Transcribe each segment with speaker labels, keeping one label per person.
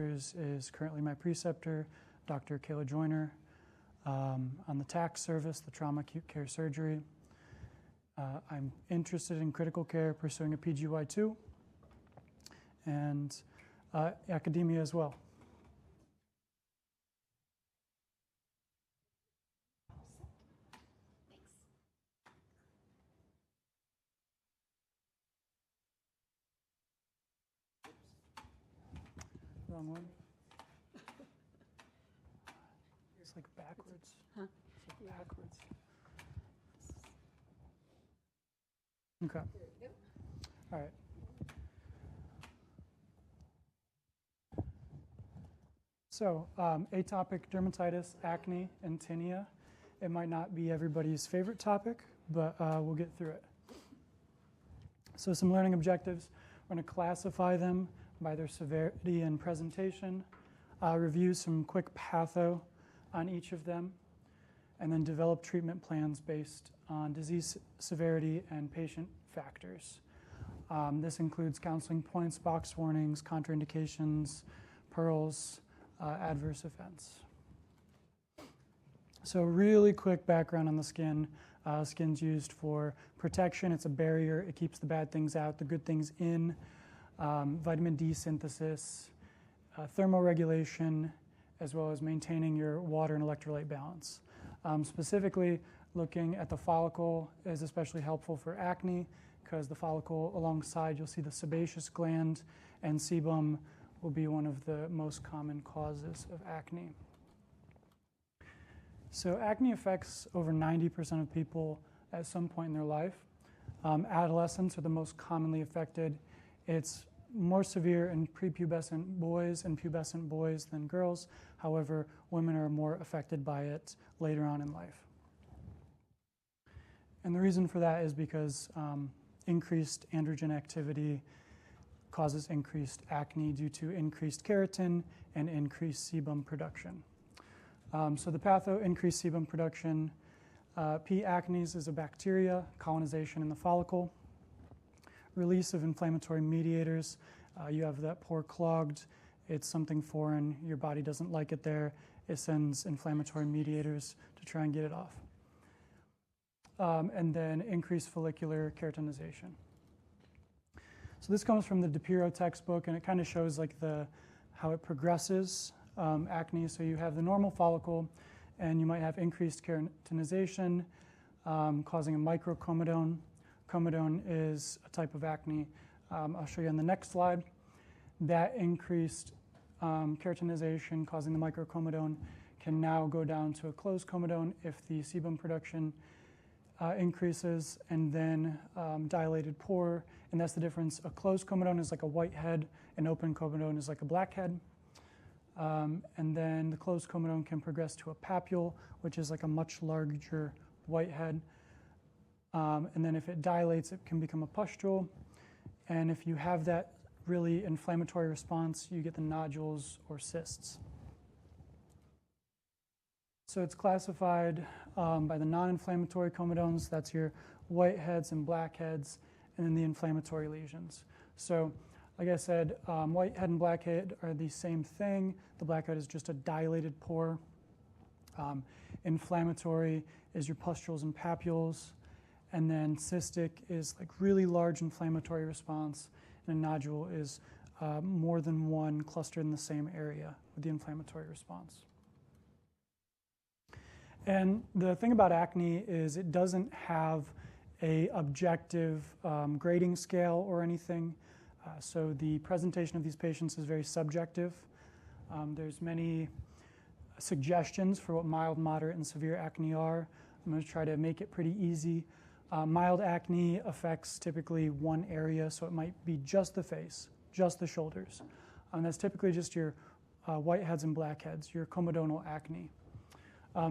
Speaker 1: is currently my preceptor, Dr. Kayla Joyner, on the TAC service, the Trauma Acute Care Surgery. I'm interested in critical care, pursuing a PGY2, and academia as well. Wrong one. It's like backwards.
Speaker 2: Huh?
Speaker 1: It's like backwards. Okay. All right. So, atopic dermatitis, acne, and tinea. It might not be everybody's favorite topic, but we'll get through it. So some learning objectives. We're going to classify them by their severity and presentation, review some quick patho on each of them, and then develop treatment plans based on disease severity and patient factors. This includes counseling points, box warnings, contraindications, pearls, adverse events. So really quick background on the skin. Skin's used for protection. It's a barrier. It keeps the bad things out, the good things in. Vitamin D synthesis, thermoregulation, as well as maintaining your water and electrolyte balance. Specifically, looking at the follicle is especially helpful for acne because the follicle alongside, you'll see the sebaceous gland, and sebum will be one of the most common causes of acne. So acne affects over 90% of people at some point in their life. Adolescents are the most commonly affected. It's more severe in prepubescent boys and pubescent boys than girls. However, women are more affected by it later on in life. And the reason for that is because increased androgen activity causes increased acne due to increased keratin and increased sebum production. So the patho, increased sebum production. P. acnes is a bacteria, colonization in the follicle. Release of inflammatory mediators. You have that pore clogged. It's something foreign. Your body doesn't like it there. It sends inflammatory mediators to try and get it off. And then increased follicular keratinization. So this comes from the DePiro textbook, and it kind of shows like how it progresses, acne. So you have the normal follicle, and you might have increased keratinization, causing a microcomedone. Comedone is a type of acne. I'll show you on the next slide. That increased keratinization causing the microcomedone can now go down to a closed comedone if the sebum production increases, and then dilated pore, and that's the difference. A closed comedone is like a white head, an open comedone is like a black head. And then the closed comedone can progress to a papule, which is like a much larger white head. And then if it dilates, it can become a pustule. And if you have that really inflammatory response, you get the nodules or cysts. So it's classified by the non-inflammatory comedones. That's your white heads and black heads, and then the inflammatory lesions. So like I said, white head and black head are the same thing. The black head is just a dilated pore. Inflammatory is your pustules and papules. And then cystic is like really large inflammatory response, and a nodule is more than one clustered in the same area with the inflammatory response. And the thing about acne is it doesn't have a objective grading scale or anything. So the presentation of these patients is very subjective. There's many suggestions for what mild, moderate, and severe acne are. I'm going to try to make it pretty easy. Mild acne affects typically one area, so it might be just the face, just the shoulders. And that's typically just your white heads and black heads, your comedonal acne.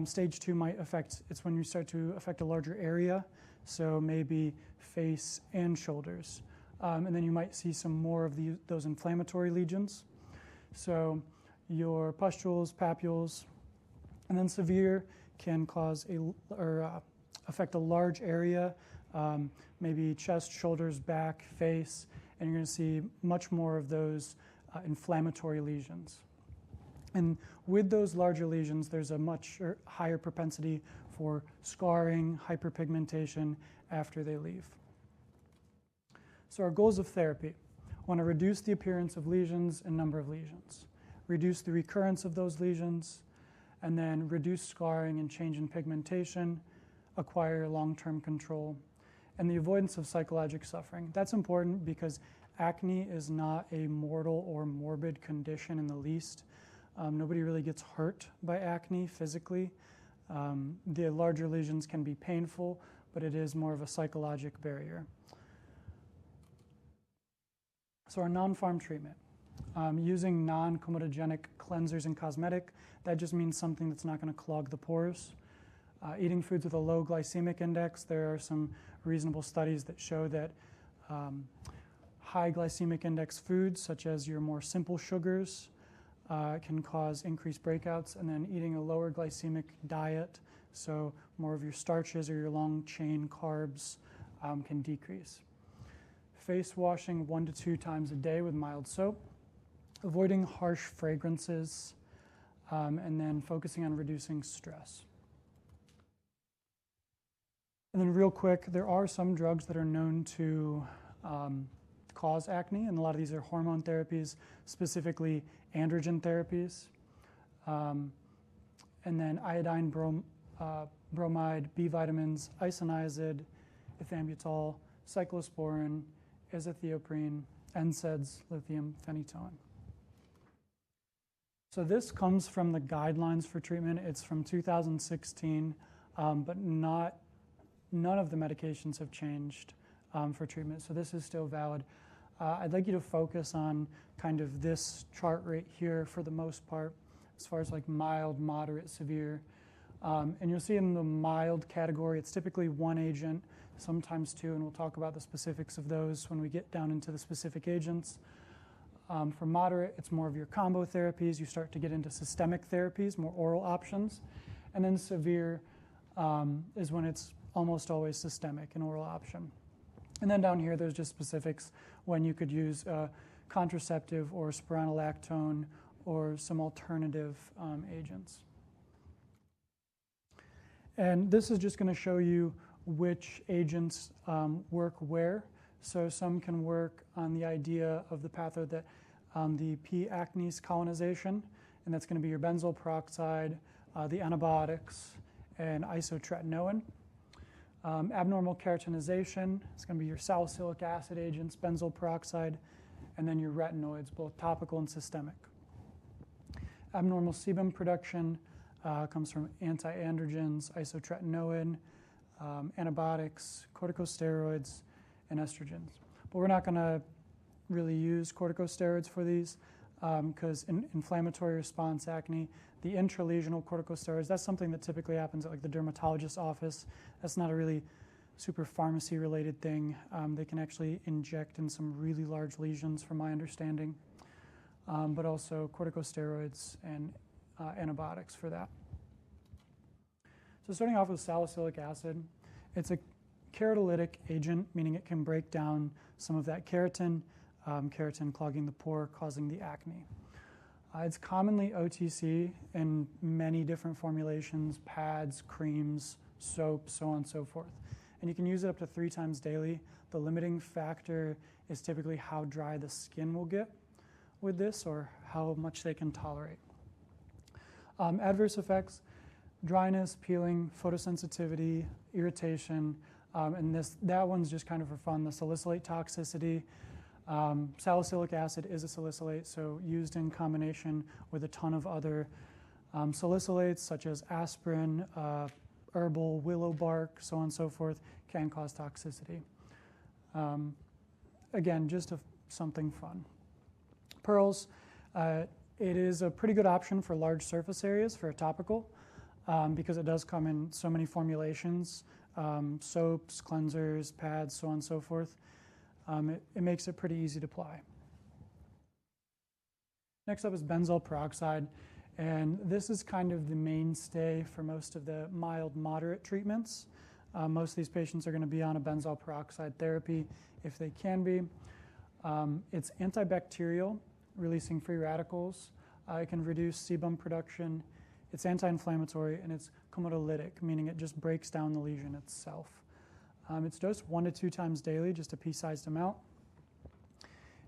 Speaker 1: Stage 2 might affect, it's when you start to affect a larger area, so maybe face and shoulders. And then you might see some more of those inflammatory lesions. So your pustules, papules, and then severe can cause affect a large area, maybe chest, shoulders, back, face, and you're going to see much more of those inflammatory lesions. And with those larger lesions, there's a much higher propensity for scarring, hyperpigmentation after they leave. So our goals of therapy: want to reduce the appearance of lesions and number of lesions, reduce the recurrence of those lesions, and then reduce scarring and change in pigmentation, acquire long-term control, and the avoidance of psychologic suffering. That's important because acne is not a mortal or morbid condition in the least. Nobody really gets hurt by acne physically. The larger lesions can be painful, but it is more of a psychologic barrier. So our non-pharm treatment, using non-comedogenic cleansers and cosmetic, that just means something that's not going to clog the pores. Eating foods with a low glycemic index, there are some reasonable studies that show that high glycemic index foods, such as your more simple sugars, can cause increased breakouts, and then eating a lower glycemic diet, so more of your starches or your long chain carbs, can decrease. Face washing 1 to 2 times a day with mild soap, avoiding harsh fragrances, and then focusing on reducing stress. And then real quick, there are some drugs that are known to cause acne, and a lot of these are hormone therapies, specifically androgen therapies. And then iodine, bromide, B vitamins, isoniazid, ethambutol, cyclosporin, azathioprine, NSAIDs, lithium, phenytoin. So this comes from the guidelines for treatment. It's from 2016, but none of the medications have changed for treatment. So this is still valid. I'd like you to focus on kind of this chart right here for the most part, as far as like mild, moderate, severe. And you'll see in the mild category, it's typically 1 agent, sometimes 2, and we'll talk about the specifics of those when we get down into the specific agents. For moderate, it's more of your combo therapies. You start to get into systemic therapies, more oral options. And then severe is when it's almost always systemic, an oral option. And then down here, there's just specifics when you could use contraceptive or spironolactone or some alternative agents. And this is just going to show you which agents work where. So some can work on the idea of the pathway that the P. acnes colonization, and that's going to be your benzoyl peroxide, the antibiotics, and isotretinoin. Abnormal keratinization, it's going to be your salicylic acid agents, benzoyl peroxide, and then your retinoids, both topical and systemic. Abnormal sebum production comes from anti-androgens, isotretinoin, antibiotics, corticosteroids, and estrogens. But we're not going to really use corticosteroids for these because in inflammatory response acne, the intralesional corticosteroids, that's something that typically happens at like the dermatologist's office. That's not a really super pharmacy-related thing. They can actually inject in some really large lesions, from my understanding, but also corticosteroids and antibiotics for that. So starting off with salicylic acid, it's a keratolytic agent, meaning it can break down some of that keratin, keratin clogging the pore, causing the acne. It's commonly OTC in many different formulations, pads, creams, soap, so on and so forth. And you can use it up to 3 times daily. The limiting factor is typically how dry the skin will get with this or how much they can tolerate. Adverse effects: dryness, peeling, photosensitivity, irritation, and that one's just kind of for fun, the salicylate toxicity. Salicylic acid is a salicylate, so used in combination with a ton of other salicylates such as aspirin, herbal, willow bark, so on and so forth, can cause toxicity. Again, just something fun. Pearls, it is a pretty good option for large surface areas for a topical because it does come in so many formulations, soaps, cleansers, pads, so on and so forth. It makes it pretty easy to apply. Next up is benzoyl peroxide, and this is kind of the mainstay for most of the mild, moderate treatments. Most of these patients are going to be on a benzoyl peroxide therapy if they can be. It's antibacterial, releasing free radicals. It can reduce sebum production. It's anti-inflammatory, and it's chemolytic, meaning it just breaks down the lesion itself. It's dosed 1 to 2 times daily, just a pea-sized amount.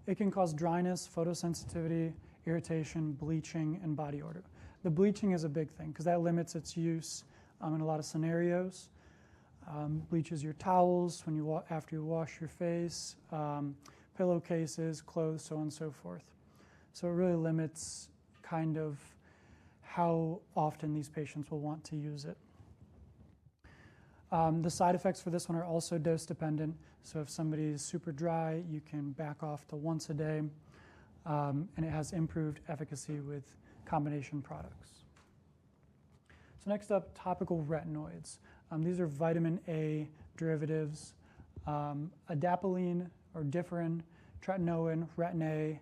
Speaker 1: It can cause dryness, photosensitivity, irritation, bleaching, and body odor. The bleaching is a big thing because that limits its use in a lot of scenarios. Bleaches your towels after you wash your face, pillowcases, clothes, so on and so forth. So it really limits kind of how often these patients will want to use it. The side effects for this one are also dose dependent. So if somebody is super dry, you can back off to once a day, and it has improved efficacy with combination products. So next up, topical retinoids. These are vitamin A derivatives. Adapalene or differin, tretinoin, retin-A,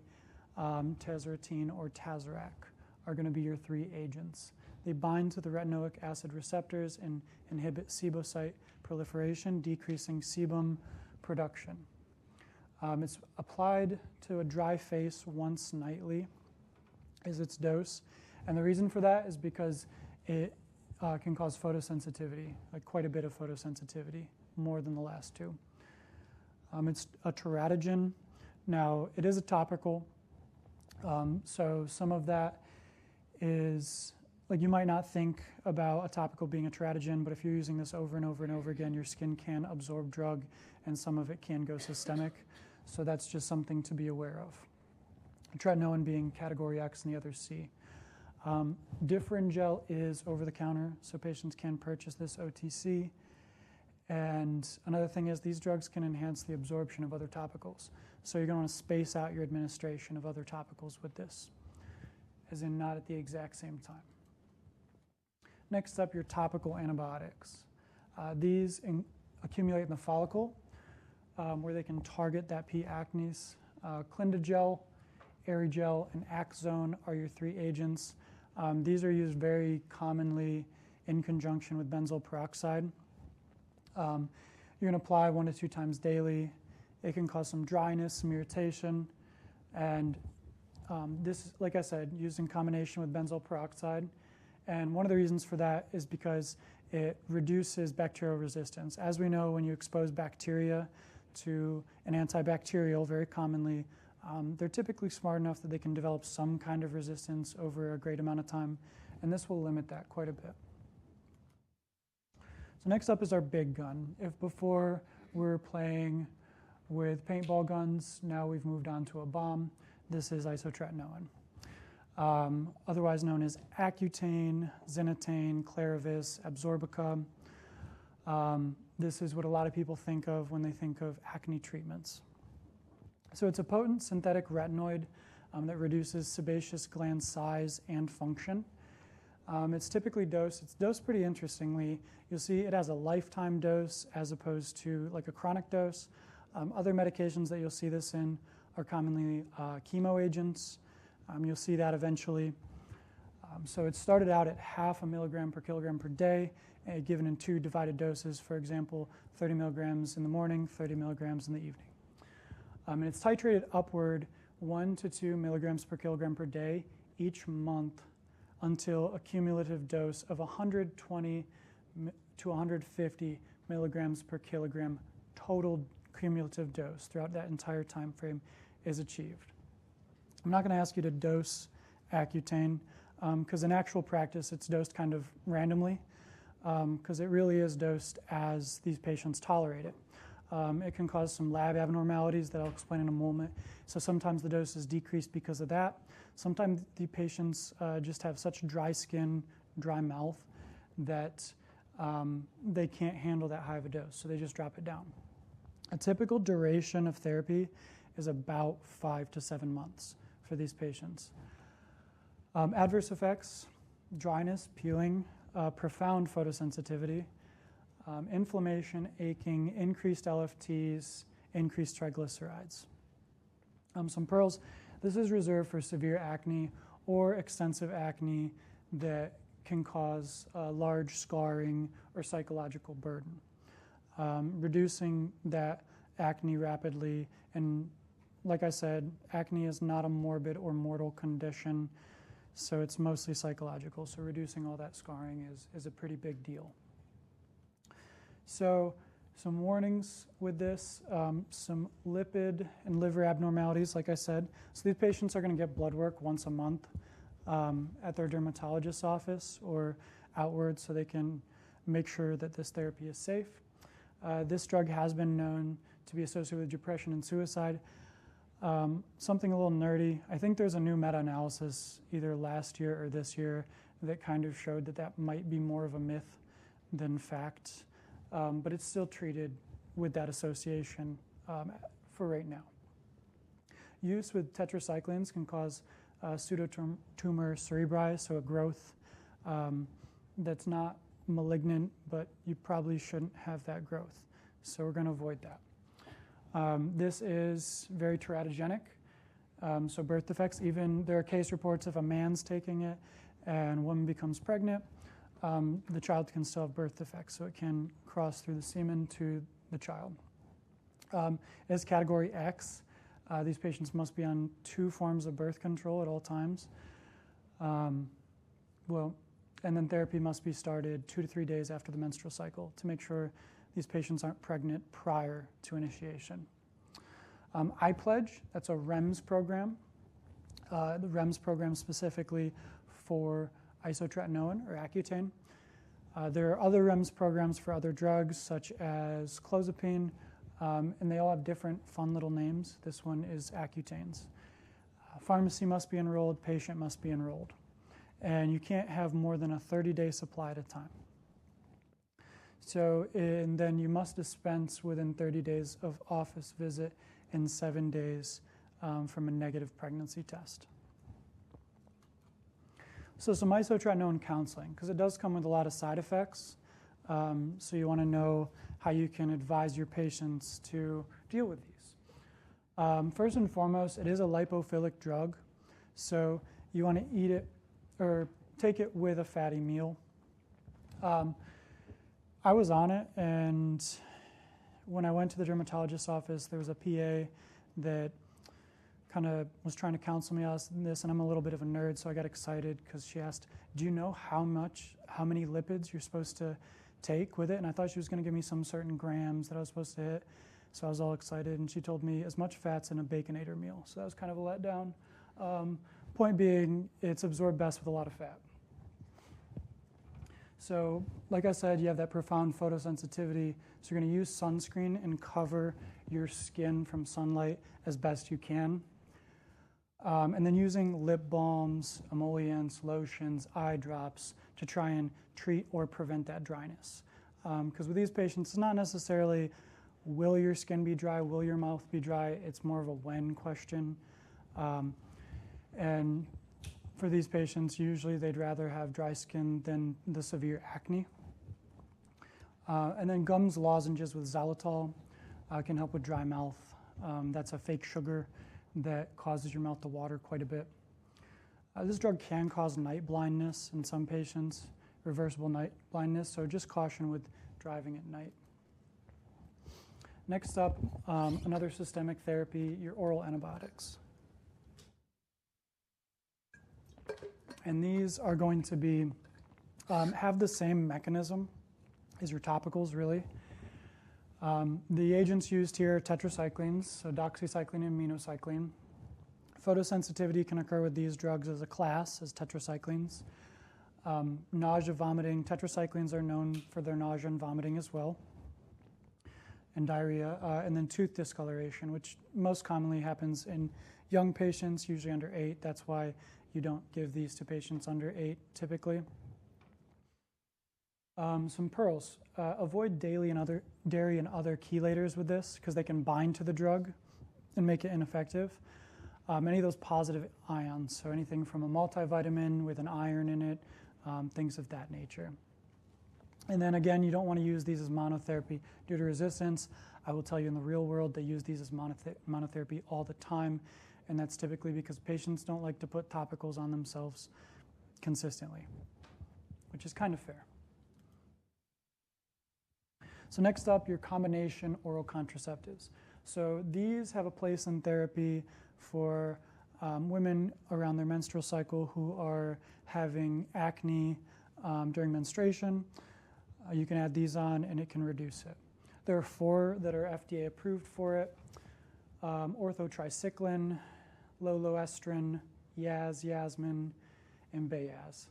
Speaker 1: tazarotene, or Tazorac are going to be your 3 agents. They bind to the retinoic acid receptors and inhibit sebocyte proliferation, decreasing sebum production. It's applied to a dry face once nightly is its dose. And the reason for that is because it can cause photosensitivity, like quite a bit of photosensitivity, more than the last 2. It's a teratogen. Now, it is a topical, so some of that is, like, you might not think about a topical being a teratogen, but if you're using this over and over and over again, your skin can absorb drug, and some of it can go systemic. So that's just something to be aware of. Tretinoin being category X and the other C. Differin gel is over-the-counter, so patients can purchase this OTC. And another thing is these drugs can enhance the absorption of other topicals. So you're going to want to space out your administration of other topicals with this, as in not at the exact same time. Next up, your topical antibiotics. These accumulate in the follicle where they can target that P. acnes. Clindigel, Aerigel, and Axone are your 3 agents. These are used very commonly in conjunction with benzoyl peroxide. You're going to apply 1 to 2 times daily. It can cause some dryness, some irritation, and this, like I said, used in combination with benzoyl peroxide. And one of the reasons for that is because it reduces bacterial resistance. As we know, when you expose bacteria to an antibacterial, very commonly, they're typically smart enough that they can develop some kind of resistance over a great amount of time, and this will limit that quite a bit. So next up is our big gun. If before we're playing with paintball guns, now we've moved on to a bomb. This is isotretinoin, otherwise known as Accutane, Zinatane, Clarivis, Absorbica. This is what a lot of people think of when they think of acne treatments. So it's a potent synthetic retinoid that reduces sebaceous gland size and function. It's typically it's dosed pretty interestingly. You'll see it has a lifetime dose as opposed to like a chronic dose. Other medications that you'll see this in are commonly chemo agents. You'll see that eventually. So it started out at 0.5 milligram per kilogram per day, given in 2 divided doses, for example, 30 milligrams in the morning, 30 milligrams in the evening. And it's titrated upward 1 to 2 milligrams per kilogram per day each month until a cumulative dose of 120 to 150 milligrams per kilogram total cumulative dose throughout that entire time frame is achieved. I'm not going to ask you to dose Accutane because in actual practice it's dosed kind of randomly because it really is dosed as these patients tolerate it. It can cause some lab abnormalities that I'll explain in a moment. So sometimes the dose is decreased because of that. Sometimes the patients just have such dry skin, dry mouth that they can't handle that high of a dose, so they just drop it down. A typical duration of therapy is about 5 to 7 months for these patients. Adverse effects, dryness, peeling, profound photosensitivity, inflammation, aching, increased LFTs, increased triglycerides. Some pearls, this is reserved for severe acne or extensive acne that can cause large scarring or psychological burden. Reducing that acne rapidly and like I said, acne is not a morbid or mortal condition, so it's mostly psychological. So reducing all that scarring is a pretty big deal. So some warnings with this, some lipid and liver abnormalities, like I said. So these patients are going to get blood work once a month at their dermatologist's office or outwards so they can make sure that this therapy is safe. This drug has been known to be associated with depression and suicide. Something a little nerdy, I think there's a new meta-analysis either last year or this year that kind of showed that that might be more of a myth than fact, but it's still treated with that association for right now. Use with tetracyclines can cause pseudotumor cerebri, so a growth that's not malignant, but you probably shouldn't have that growth. So we're going to avoid that. This is very teratogenic, so birth defects, even there are case reports if a man's taking it and a woman becomes pregnant, the child can still have birth defects, so it can cross through the semen to the child. It is category X. These patients must be on 2 forms of birth control at all times. And then therapy must be started 2 to 3 days after the menstrual cycle to make sure these patients aren't pregnant prior to initiation. iPledge, that's a REMS program. The REMS program specifically for isotretinoin or Accutane. There are other REMS programs for other drugs such as clozapine, and they all have different fun little names. This one is Accutane's. Pharmacy must be enrolled, patient must be enrolled. And you can't have more than a 30-day supply at a time. So, and then you must dispense within 30 days of office visit and 7 days from a negative pregnancy test. So some isotretinoin counseling, because it does come with a lot of side effects. So you want to know how you can advise your patients to deal with these. First and foremost, it is a lipophilic drug. So you want to eat it or take it with a fatty meal. I was on it, and when I went to the dermatologist's office, there was a PA that kind of was trying to counsel me on this, and I'm a little bit of a nerd, so I got excited because she asked, do you know how many lipids you're supposed to take with it? And I thought she was going to give me some certain grams that I was supposed to hit, so I was all excited, and she told me as much fat's in a Baconator meal, so that was kind of a letdown. Point being, it's absorbed best with a lot of fat. So, like I said, you have that profound photosensitivity, so you're going to use sunscreen and cover your skin from sunlight as best you can. And then using lip balms, emollients, lotions, eye drops to try and treat or prevent that dryness. Because with these patients, it's not necessarily will your skin be dry, will your mouth be dry, it's more of a when question. And for these patients, usually they'd rather have dry skin than the severe acne. And then gums lozenges with xylitol can help with dry mouth. That's a fake sugar that causes your mouth to water quite a bit. This drug can cause night blindness in some patients, reversible night blindness, so just caution with driving at night. Next up, another systemic therapy, your oral antibiotics. And these are going to be, have the same mechanism as your topicals, really. The agents used here are tetracyclines, so doxycycline and minocycline. Photosensitivity can occur with these drugs as a class, as tetracyclines. Nausea, vomiting, tetracyclines are known for their nausea and vomiting as well, and diarrhea, and then tooth discoloration, which most commonly happens in young patients, usually under 8. That's why you don't give these to patients under 8 typically. Some pearls. Avoid dairy and other chelators with this because they can bind to the drug and make it ineffective. Any of those positive ions, so anything from a multivitamin with an iron in it, things of that nature. And then again, you don't want to use these as monotherapy due to resistance. I will tell you in the real world, they use these as monotherapy all the time, and that's typically because patients don't like to put topicals on themselves consistently, which is kind of fair. So next up, your combination oral contraceptives. So these have a place in therapy for women around their menstrual cycle who are having acne during menstruation. You can add these on and it can reduce it. There are 4 that are FDA approved for it. Orthotricycline, loloestrin, Yasmin, and Bayaz.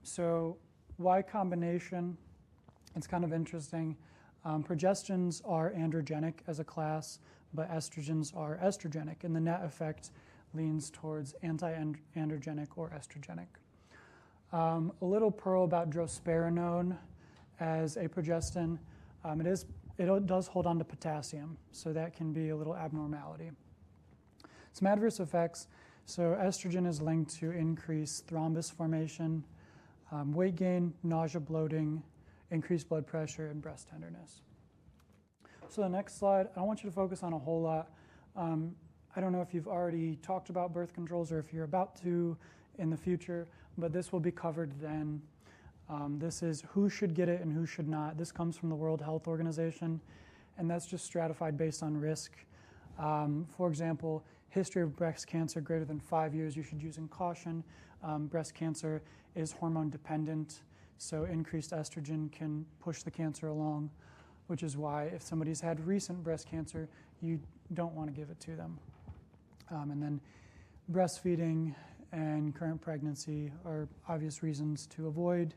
Speaker 1: So why combination? It's kind of interesting. Progestins are androgenic as a class, but estrogens are estrogenic, and the net effect leans towards anti-androgenic or estrogenic. A little pearl about drospirenone as a progestin. It does hold on to potassium, so that can be a little abnormality. Some adverse effects. So estrogen is linked to increased thrombus formation, weight gain, nausea, bloating, increased blood pressure, and breast tenderness. So the next slide, I don't want you to focus on a whole lot. I don't know if you've already talked about birth controls or if you're about to in the future, but this will be covered then. This is who should get it and who should not. This comes from the World Health Organization, and that's just stratified based on risk. For example, history of breast cancer greater than 5 years, you should use in caution. Breast cancer is hormone dependent, so increased estrogen can push the cancer along, which is why if somebody's had recent breast cancer, you don't want to give it to them. And then breastfeeding and current pregnancy are obvious reasons to avoid,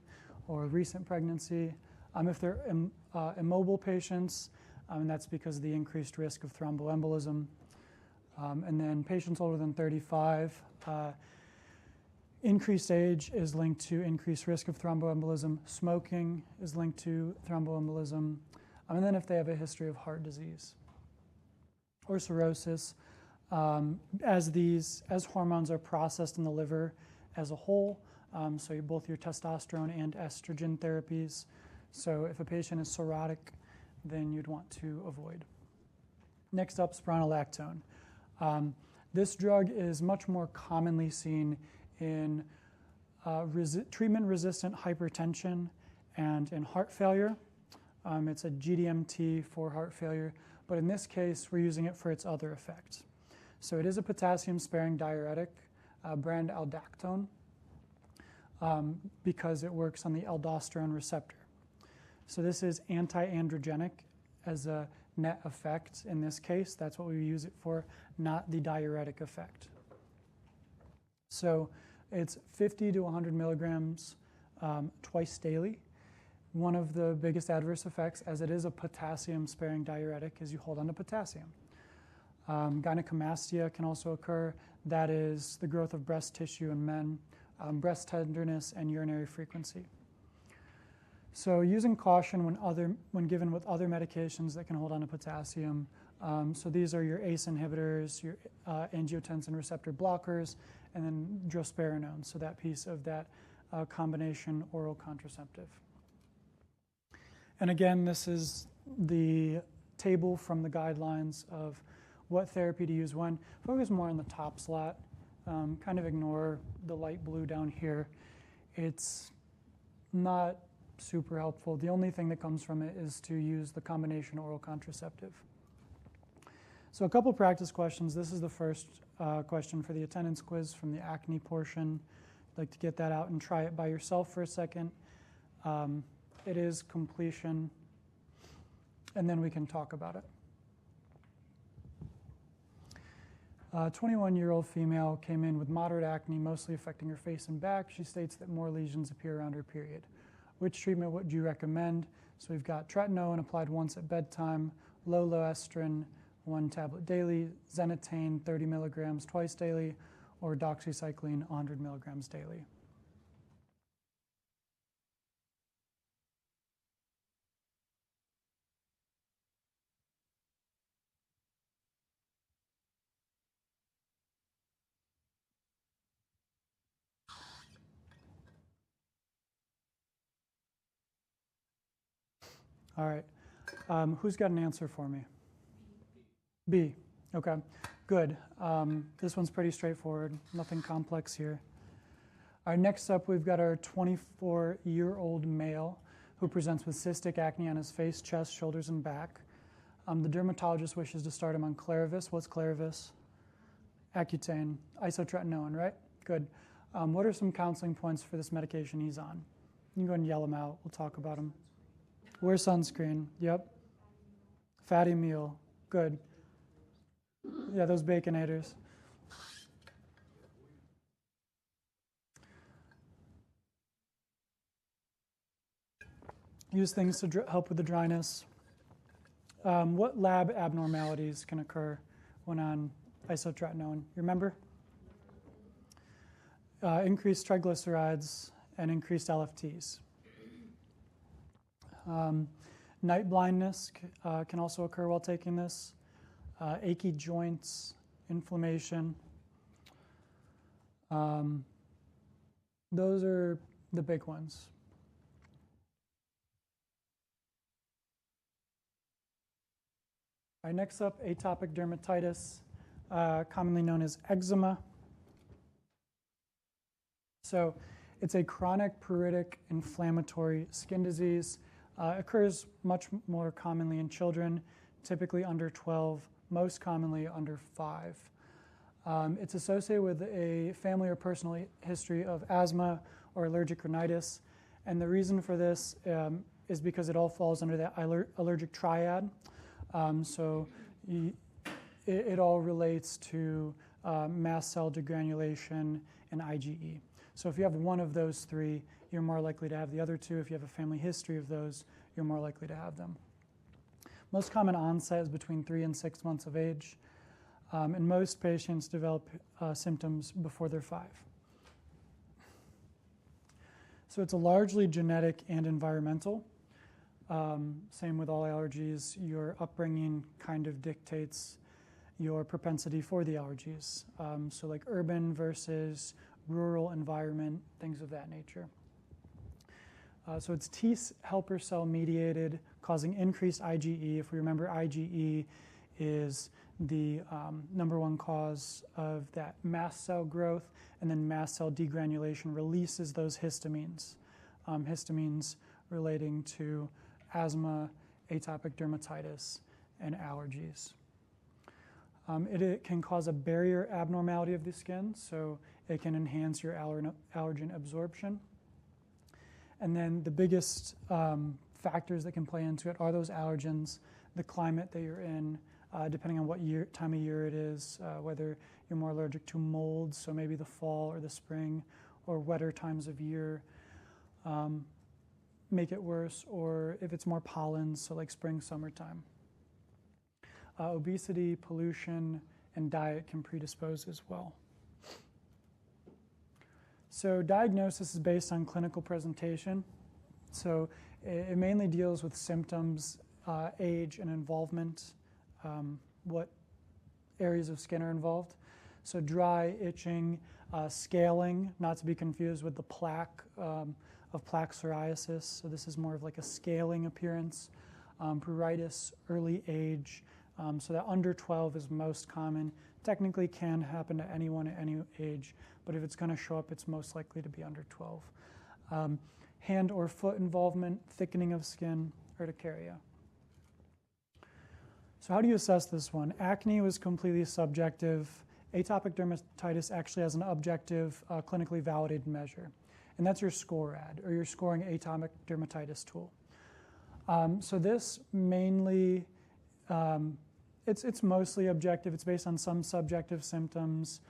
Speaker 1: or recent pregnancy. If they're immobile patients, and that's because of the increased risk of thromboembolism. And then patients older than 35, increased age is linked to increased risk of thromboembolism. Smoking is linked to thromboembolism. And then if they have a history of heart disease or cirrhosis, as hormones are processed in the liver as a whole, so both your testosterone and estrogen therapies. So if a patient is cirrhotic, then you'd want to avoid. Next up, spironolactone. This drug is much more commonly seen in treatment-resistant hypertension and in heart failure. It's a GDMT for heart failure, but in this case, we're using it for its other effect. So it is a potassium-sparing diuretic, brand Aldactone, because it works on the aldosterone receptor. So this is anti-androgenic as a net effect in this case. That's what we use it for, not the diuretic effect. So it's 50 to 100 milligrams twice daily. One of the biggest adverse effects, as it is a potassium-sparing diuretic, is you hold on to potassium. Gynecomastia can also occur. That is the growth of breast tissue in men, breast tenderness, and urinary frequency. So using caution when given with other medications that can hold on to potassium. So these are your ACE inhibitors, your angiotensin receptor blockers, and then drospirenone, so that piece of that combination oral contraceptive. And again, this is the table from the guidelines of what therapy to use when. Focus more on the top slot. Kind of ignore the light blue down here. It's not super helpful. The only thing that comes from it is to use the combination oral contraceptive. So a couple practice questions. This is the first question for the attendance quiz from the acne portion. I'd like to get that out and try it by yourself for a second. It is completion, and then we can talk about it. 21-year-old female came in with moderate acne, mostly affecting her face and back. She states that more lesions appear around her period. Which treatment would you recommend? So we've got tretinoin applied once at bedtime, loloestrin 1 tablet daily, Xenatane 30 milligrams twice daily, or doxycycline 100 milligrams daily. All right. Who's got an answer for me? B. Okay. Good. This one's pretty straightforward. Nothing complex here. All right. Next up, we've got our 24-year-old male who presents with cystic acne on his face, chest, shoulders, and back. The dermatologist wishes to start him on Clarivis. What's Clarivis? Accutane, isotretinoin, right? Good. What are some counseling points for this medication he's on? You can go and yell them out. We'll talk about them. Wear sunscreen. Yep. Fatty meal. Good. Yeah, those Baconators. Use things to help with the dryness. What lab abnormalities can occur when on isotretinoin? You remember? Increased triglycerides and increased LFTs. Night blindness can also occur while taking this. Achy joints, inflammation. Those are the big ones. All right, next up, atopic dermatitis, commonly known as eczema. So it's a chronic pruritic inflammatory skin disease. Occurs much more commonly in children, typically under 12, most commonly under 5. It's associated with a family or personal history of asthma or allergic rhinitis. And the reason for this is because it all falls under that allergic triad. So it all relates to mast cell degranulation and IgE. So if you have one of those three, you're more likely to have the other two. If you have a family history of those, you're more likely to have them. Most common onset is between 3 and 6 months of age, and most patients develop symptoms before they're 5. So it's a largely genetic and environmental. Same with all allergies. Your upbringing kind of dictates your propensity for the allergies. So like urban versus rural environment, things of that nature. So it's T helper cell mediated, causing increased IgE. If we remember, IgE is the number one cause of that mast cell growth, and then mast cell degranulation releases those histamines. Histamines relating to asthma, atopic dermatitis, and allergies. It can cause a barrier abnormality of the skin, so it can enhance your allergen absorption. And then the biggest factors that can play into it are those allergens, the climate that you're in, depending on what time of year it is, whether you're more allergic to mold, so maybe the fall or the spring, or wetter times of year make it worse, or if it's more pollen, so like spring, summertime. Obesity, pollution, and diet can predispose as well. So diagnosis is based on clinical presentation. So it mainly deals with symptoms, age, and involvement, what areas of skin are involved. So dry, itching, scaling, not to be confused with the plaque of plaque psoriasis. So this is more of like a scaling appearance. Pruritus, early age. So that under 12 is most common. Technically can happen to anyone at any age, but if it's going to show up, it's most likely to be under 12. Hand or foot involvement, thickening of skin, urticaria. So how do you assess this one? Acne was completely subjective. Atopic dermatitis actually has an objective, clinically validated measure, and that's your SCORAD, or your scoring atopic dermatitis tool. So this mainly, it's mostly objective. It's based on some subjective symptoms,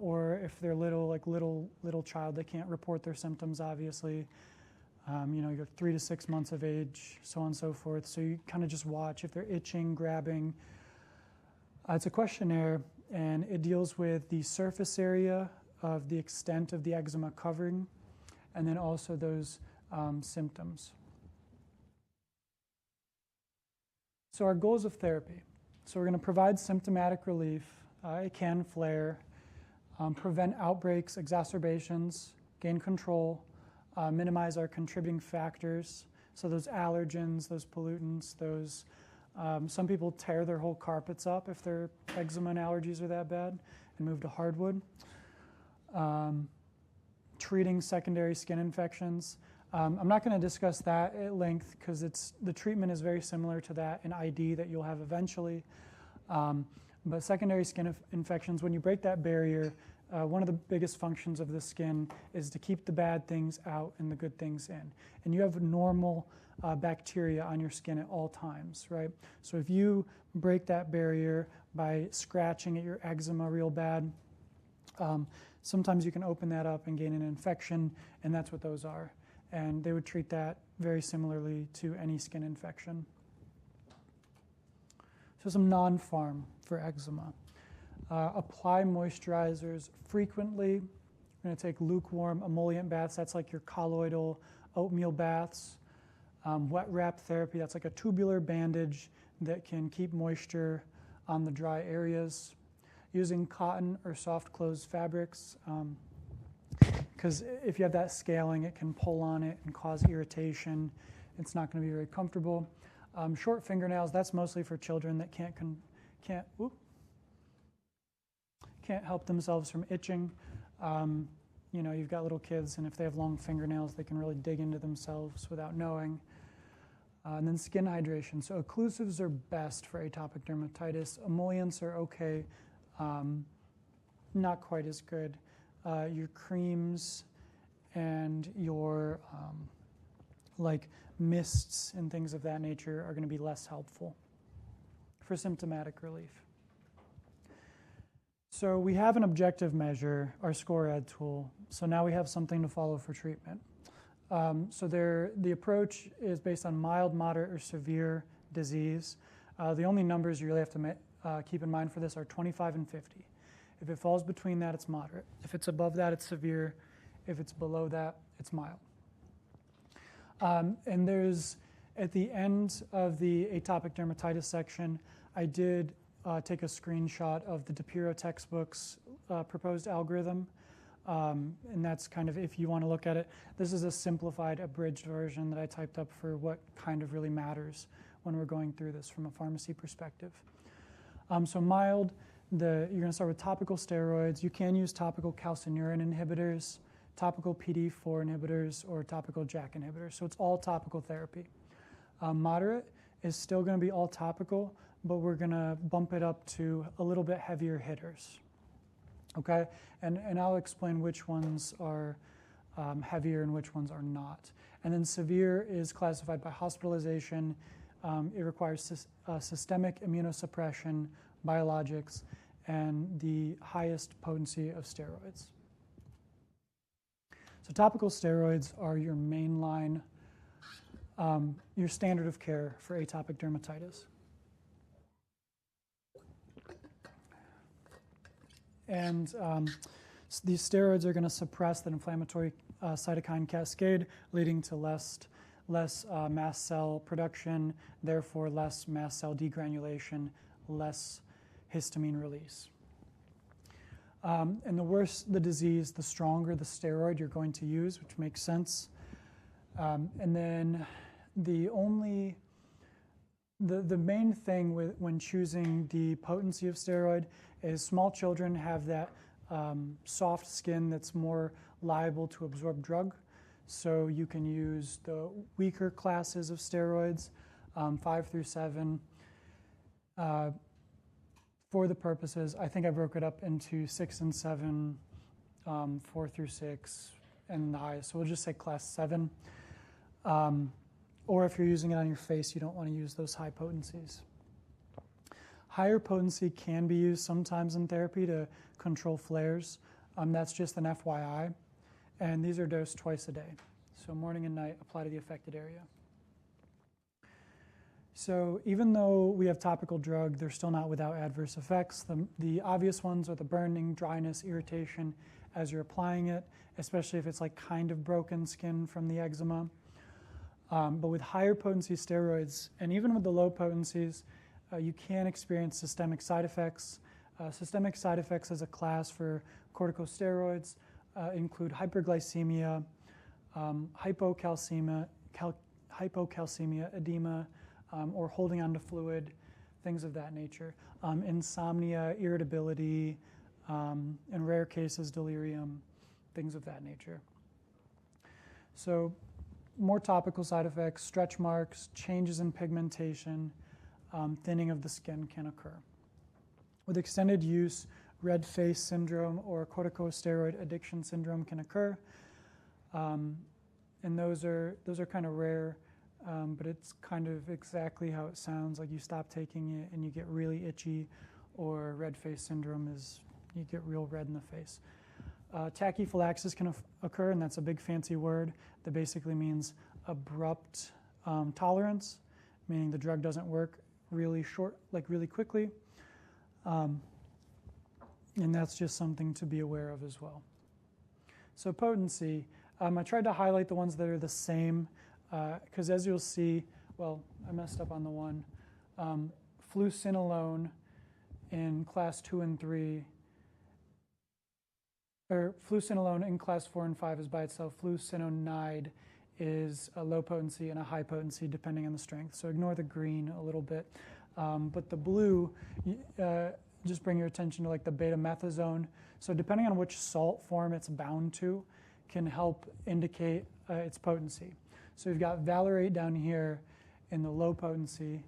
Speaker 1: or if they're little child, they can't report their symptoms, obviously. You're 3 to 6 months of age, so on and so forth. So you kind of just watch if they're itching, grabbing. It's a questionnaire, and it deals with the surface area of the extent of the eczema covering, and then also those symptoms. So our goals of therapy. So we're going to provide symptomatic relief. It can flare, prevent outbreaks, exacerbations, gain control, minimize our contributing factors. So those allergens, those pollutants, those some people tear their whole carpets up if their eczema and allergies are that bad and move to hardwood. Treating secondary skin infections. I'm not going to discuss that at length because the treatment is very similar to that in ID that you'll have eventually. But secondary skin infections, when you break that barrier, one of the biggest functions of the skin is to keep the bad things out and the good things in. And you have normal bacteria on your skin at all times, right? So if you break that barrier by scratching at your eczema real bad, sometimes you can open that up and gain an infection, and that's what those are. And they would treat that very similarly to any skin infection. So some non-pharm for eczema. Apply moisturizers frequently. We're going to take lukewarm emollient baths. That's like your colloidal oatmeal baths. Wet wrap therapy. That's like a tubular bandage that can keep moisture on the dry areas. Using cotton or soft closed fabrics. Because if you have that scaling, it can pull on it and cause irritation. It's not going to be very comfortable. Short fingernails, that's mostly for children that can't help themselves from itching. You've got little kids, and if they have long fingernails, they can really dig into themselves without knowing. And then skin hydration. So occlusives are best for atopic dermatitis. Emollients are okay, not quite as good. Your creams and your like mists and things of that nature are going to be less helpful for symptomatic relief. So we have an objective measure, our SCORAD tool. So now we have something to follow for treatment. The approach is based on mild, moderate, or severe disease. The only numbers you really have to keep in mind for this are 25 and 50. If it falls between that, it's moderate. If it's above that, it's severe. If it's below that, it's mild. And there's, at the end of the atopic dermatitis section, I did take a screenshot of the DePiro textbook's proposed algorithm. And that's kind of, if you want to look at it, this is a simplified, abridged version that I typed up for what kind of really matters when we're going through this from a pharmacy perspective. So mild, you're going to start with topical steroids. You can use topical calcineurin inhibitors, topical PDE4 inhibitors, or topical JAK inhibitors. So it's all topical therapy. Moderate is still going to be all topical, but we're going to bump it up to a little bit heavier hitters. Okay? And I'll explain which ones are heavier and which ones are not. And then severe is classified by hospitalization. It requires systemic immunosuppression, biologics, and the highest potency of steroids. So topical steroids are your mainline, your standard of care for atopic dermatitis. And these steroids are going to suppress that inflammatory cytokine cascade, leading to less mast cell production, therefore less mast cell degranulation, less histamine release. And the worse the disease, the stronger the steroid you're going to use, which makes sense. And then the main thing when choosing the potency of steroid is small children have that soft skin that's more liable to absorb drug. So you can use the weaker classes of steroids, 5 through 7. For the purposes, I think I broke it up into 6 and 7, 4 through 6, and the highest. So we'll just say class 7. Or if you're using it on your face, you don't want to use those high potencies. Higher potency can be used sometimes in therapy to control flares. That's just an FYI. And these are dosed twice a day. So morning and night, apply to the affected area. So even though we have topical drug, they're still not without adverse effects. The obvious ones are the burning, dryness, irritation as you're applying it, especially if it's like kind of broken skin from the eczema. But with higher potency steroids, and even with the low potencies, you can experience systemic side effects. Systemic side effects as a class for corticosteroids include hyperglycemia, hypocalcemia, edema, or holding on to fluid, things of that nature. Insomnia, irritability, in rare cases, delirium, things of that nature. So more topical side effects, stretch marks, changes in pigmentation, thinning of the skin can occur. With extended use, red face syndrome or corticosteroid addiction syndrome can occur. And those are kind of rare, but it's kind of exactly how it sounds. Like you stop taking it and you get really itchy, or red face syndrome is you get real red in the face. Tachyphylaxis can occur, and that's a big fancy word that basically means abrupt tolerance, meaning the drug doesn't work really quickly. And that's just something to be aware of as well. So potency, I tried to highlight the ones that are the same, because as you'll see, well, I messed up on the one. Fluocinolone in class 2 and 3, or fluocinolone in class 4 and 5 is by itself. Fluocinolone is a low potency and a high potency depending on the strength. So ignore the green a little bit. But the blue, just bring your attention to like the betamethasone. So depending on which salt form it's bound to can help indicate its potency. So you've got valerate down here in the low potency,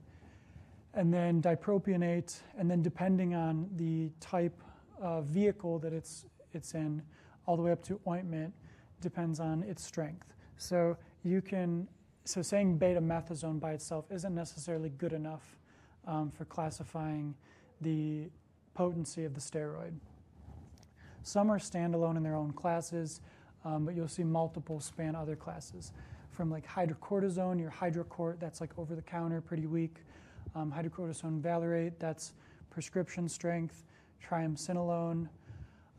Speaker 1: and then dipropionate, and then depending on the type of vehicle that it's in, all the way up to ointment, depends on its strength. So saying betamethasone by itself isn't necessarily good enough for classifying the potency of the steroid. Some are standalone in their own classes, but you'll see multiple span other classes. From like hydrocortisone, your hydrocort, that's like over the counter, pretty weak. Hydrocortisone valerate, that's prescription strength. Triamcinolone,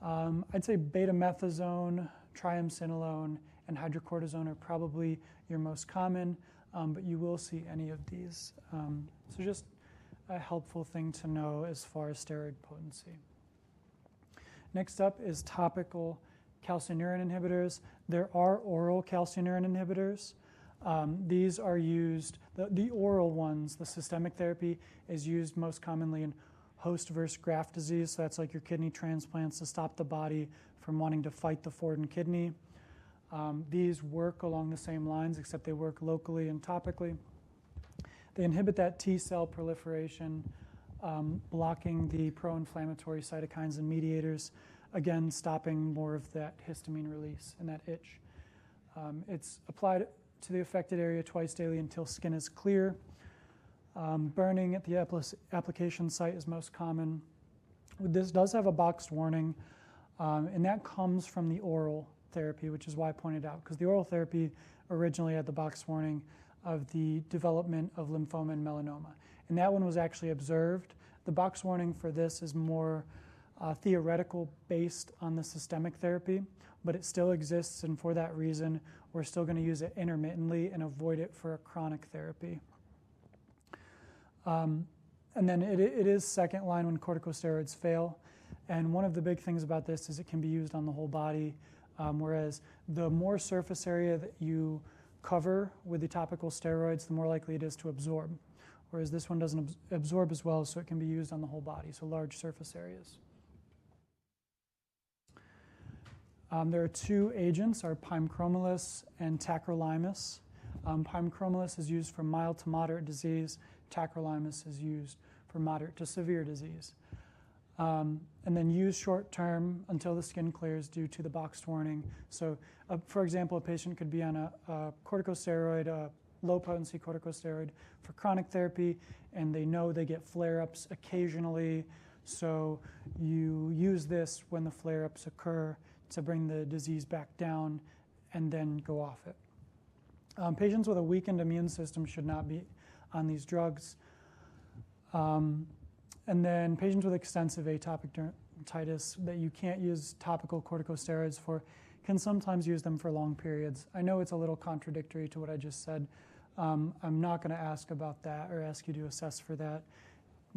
Speaker 1: I'd say betamethasone, triamcinolone, and hydrocortisone are probably your most common, but you will see any of these. So just a helpful thing to know as far as steroid potency. Next up is topical calcineurin inhibitors. There are oral calcineurin inhibitors. These are used, the oral ones, the systemic therapy is used most commonly in host versus graft disease. So that's like your kidney transplants to stop the body from wanting to fight the foreign kidney. These work along the same lines, except they work locally and topically. They inhibit that T cell proliferation, blocking the pro-inflammatory cytokines and mediators, again, stopping more of that histamine release and that itch. It's applied to the affected area twice daily until skin is clear. Burning at the application site is most common. This does have a boxed warning, and that comes from the oral therapy, which is why I pointed out, because the oral therapy originally had the boxed warning of the development of lymphoma and melanoma. And that one was actually observed. The box warning for this is more theoretical based on the systemic therapy, but it still exists, and for that reason, we're still going to use it intermittently and avoid it for a chronic therapy. And then it is second line when corticosteroids fail. And one of the big things about this is it can be used on the whole body, whereas the more surface area that you cover with the topical steroids, the more likely it is to absorb. Whereas this one doesn't absorb as well, so it can be used on the whole body, so large surface areas. There are two agents, are pimecromolus and tacrolimus. Pimecromolus is used for mild to moderate disease. Tacrolimus is used for moderate to severe disease. And then use short term until the skin clears due to the boxed warning. So, for example, a patient could be on a corticosteroid, a low potency corticosteroid for chronic therapy, and they know they get flare-ups occasionally. So you use this when the flare-ups occur to bring the disease back down and then go off it. Patients with a weakened immune system should not be on these drugs. And then patients with extensive atopic dermatitis that you can't use topical corticosteroids for can sometimes use them for long periods. I know it's a little contradictory to what I just said. I'm not going to ask about that or ask you to assess for that.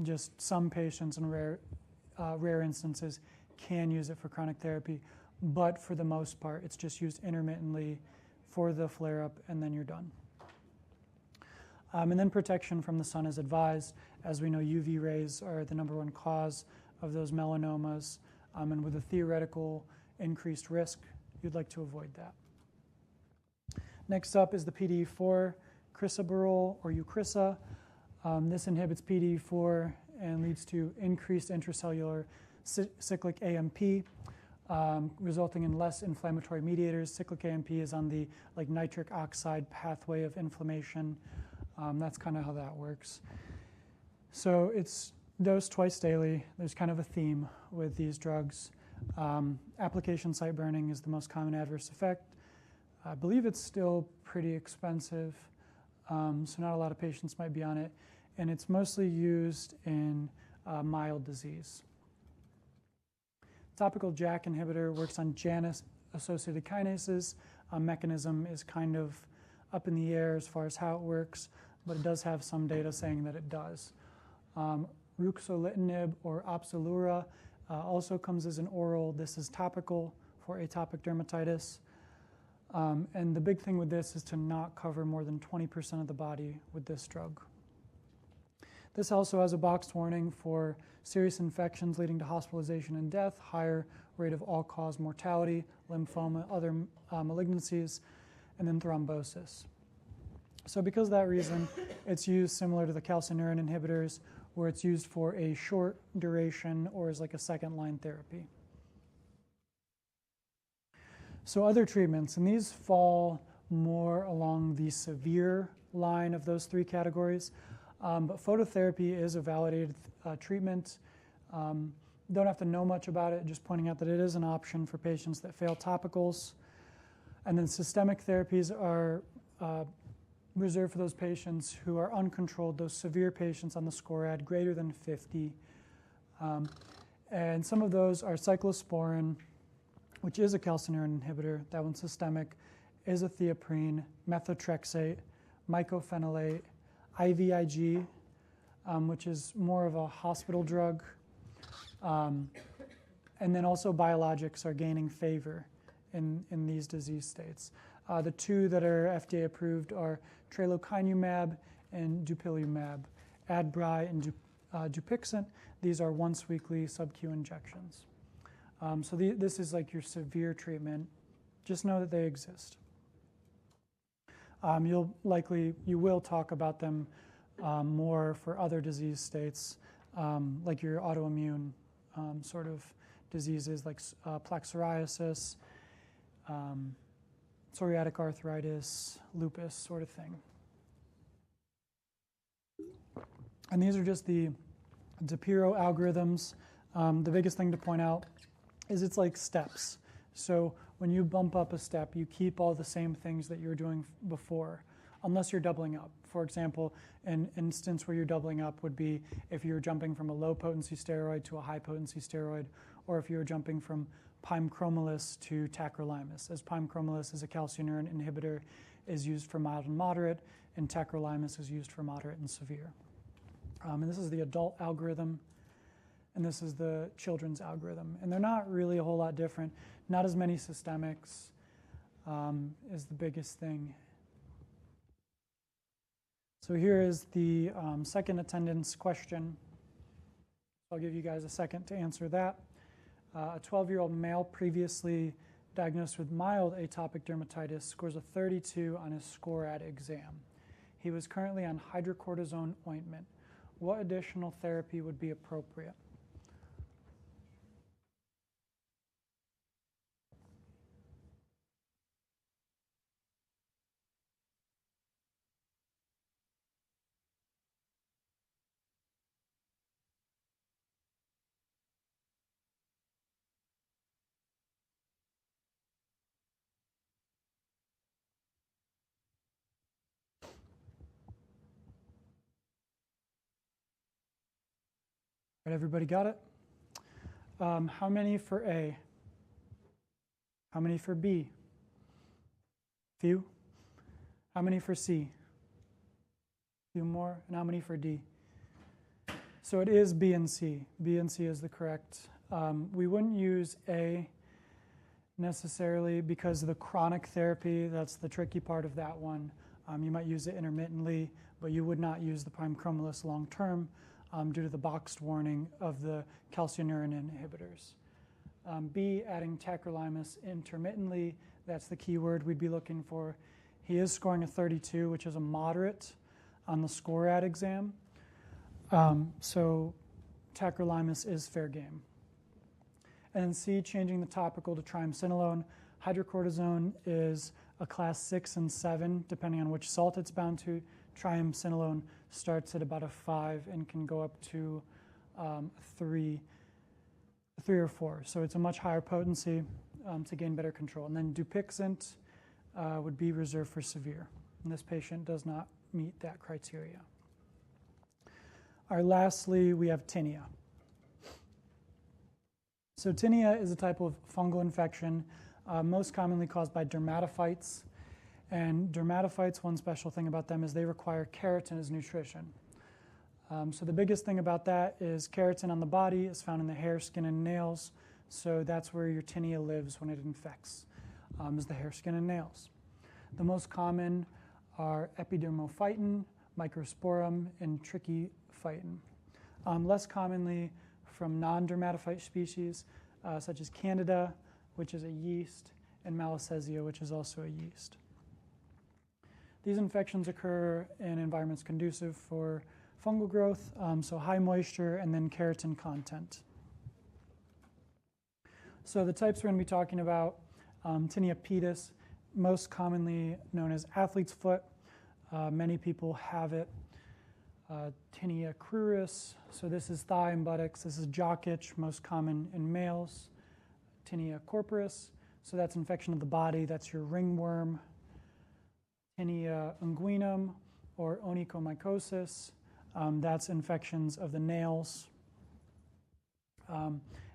Speaker 1: Just some patients in rare instances can use it for chronic therapy, but for the most part, it's just used intermittently for the flare-up, and then you're done. And then protection from the sun is advised. As we know, UV rays are the #1 cause of those melanomas, and with a theoretical increased risk, you'd like to avoid that. Next up is the PDE4 crisaborole or Eucrisa. This inhibits PDE4 and leads to increased intracellular cyclic AMP, resulting in less inflammatory mediators. Cyclic AMP is on the nitric oxide pathway of inflammation. That's kind of how that works. So it's dosed twice daily. There's kind of a theme with these drugs. Application site burning is the most common adverse effect. I believe it's still pretty expensive, so not a lot of patients might be on it. And it's mostly used in mild disease. Topical JAK inhibitor works on Janus-associated kinases. Mechanism is kind of up in the air as far as how it works, but it does have some data saying that it does. Ruxolitinib or Opzelura also comes as an oral. This is topical for atopic dermatitis. And the big thing with this is to not cover more than 20% of the body with this drug. This also has a boxed warning for serious infections leading to hospitalization and death, higher rate of all-cause mortality, lymphoma, other malignancies, and then thrombosis. So because of that reason, it's used similar to the calcineurin inhibitors, where it's used for a short duration or as like a second-line therapy. So other treatments, and these fall more along the severe line of those three categories. But phototherapy is a validated treatment. Don't have to know much about it, just pointing out that it is an option for patients that fail topicals. And then systemic therapies are reserved for those patients who are uncontrolled, those severe patients on the SCORAD greater than 50. And some of those are cyclosporin, which is a calcineurin inhibitor. That one's systemic. Azathioprine, methotrexate, mycophenolate, IVIG, which is more of a hospital drug. And then also biologics are gaining favor in these disease states. The two that are FDA approved are tralokinumab and dupilumab, Adbry and Dupixent. These are once weekly sub-Q injections. So this is like your severe treatment. Just know that they exist. You will talk about them more for other disease states, like your autoimmune sort of diseases like plaque psoriasis, psoriatic arthritis, lupus sort of thing. And these are just the Dipiro algorithms. The biggest thing to point out is it's like steps. So when you bump up a step, you keep all the same things that you were doing before, unless you're doubling up. For example, an instance where you're doubling up would be if you're jumping from a low-potency steroid to a high-potency steroid, or if you're jumping from pimecromolus to tacrolimus, as pimecromolus is a calcineurin inhibitor, is used for mild and moderate, and tacrolimus is used for moderate and severe. And this is the adult algorithm, and this is the children's algorithm. And they're not really a whole lot different. Not as many systemics is the biggest thing. So here is the second attendance question. I'll give you guys a second to answer that. A 12-year-old male previously diagnosed with mild atopic dermatitis scores a 32 on his SCORAD exam. He was currently on hydrocortisone ointment. What additional therapy would be appropriate? All right, everybody got it? How many for A? How many for B? Few. How many for C? Few more. And how many for D? So it is B and C. B and C is the correct. We wouldn't use A necessarily because of the chronic therapy. That's the tricky part of that one. You might use it intermittently, but you would not use the pimecromolus long term. Due to the boxed warning of the calcineurin inhibitors. B, adding tacrolimus intermittently, that's the key word we'd be looking for. He is scoring a 32, which is a moderate on the SCORAD exam. So tacrolimus is fair game. And then C, changing the topical to triamcinolone. Hydrocortisone is a class 6 and 7, depending on which salt it's bound to. Triamcinolone starts at about a 5 and can go up to 3 or 4. So it's a much higher potency to gain better control. And then Dupixent would be reserved for severe. And this patient does not meet that criteria. Lastly, we have tinea. So tinea is a type of fungal infection, most commonly caused by dermatophytes. And dermatophytes, one special thing about them is they require keratin as nutrition. So the biggest thing about that is keratin on the body is found in the hair, skin, and nails. So that's where your tinea lives when it infects, is the hair, skin, and nails. The most common are epidermophyton, microsporum, and trichophyton. Less commonly from non-dermatophyte species, such as Candida, which is a yeast, and Malassezia, which is also a yeast. These infections occur in environments conducive for fungal growth, so high moisture and then keratin content. So the types we're going to be talking about, tinea pedis, most commonly known as athlete's foot. Many people have it. Tinea cruris, so this is thigh and buttocks. This is jock itch, most common in males. Tinea corporis, so that's infection of the body. That's your ringworm. Tinea unguinum or onychomycosis, that's infections of the nails.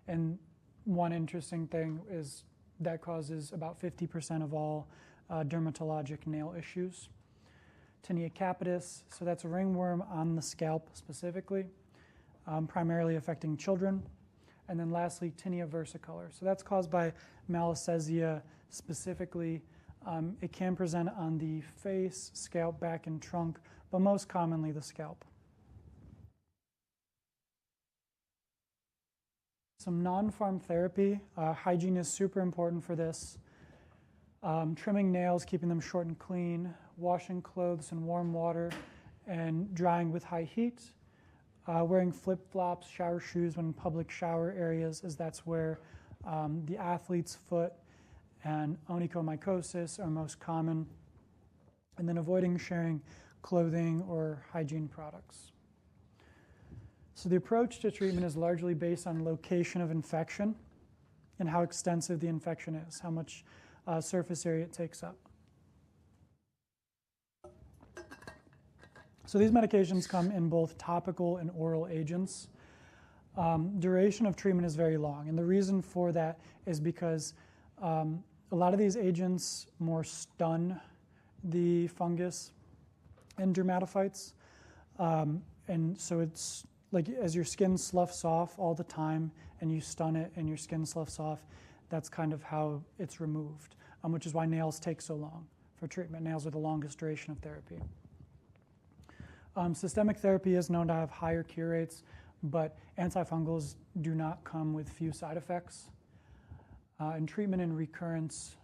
Speaker 1: And one interesting thing is that causes about 50% of all dermatologic nail issues. Tinea capitis, so that's a ringworm on the scalp specifically, primarily affecting children. And then lastly, tinea versicolor. So that's caused by Malassezia specifically. It can present on the face, scalp, back, and trunk, but most commonly the scalp. Some non-pharm therapy. Hygiene is super important for this. Trimming nails, keeping them short and clean, washing clothes in warm water, and drying with high heat. Wearing flip-flops, shower shoes when in public shower areas, as that's where the athlete's foot and onychomycosis are most common. And then avoiding sharing clothing or hygiene products. So the approach to treatment is largely based on location of infection and how extensive the infection is, how much surface area it takes up. So these medications come in both topical and oral agents. Duration of treatment is very long, and the reason for that is because a lot of these agents more stun the fungus and dermatophytes, and so it's like as your skin sloughs off all the time and you stun it and your skin sloughs off, that's kind of how it's removed, which is why nails take so long for treatment. Nails are the longest duration of therapy. Systemic therapy is known to have higher cure rates, but antifungals do not come with few side effects. And treatment and recurrence,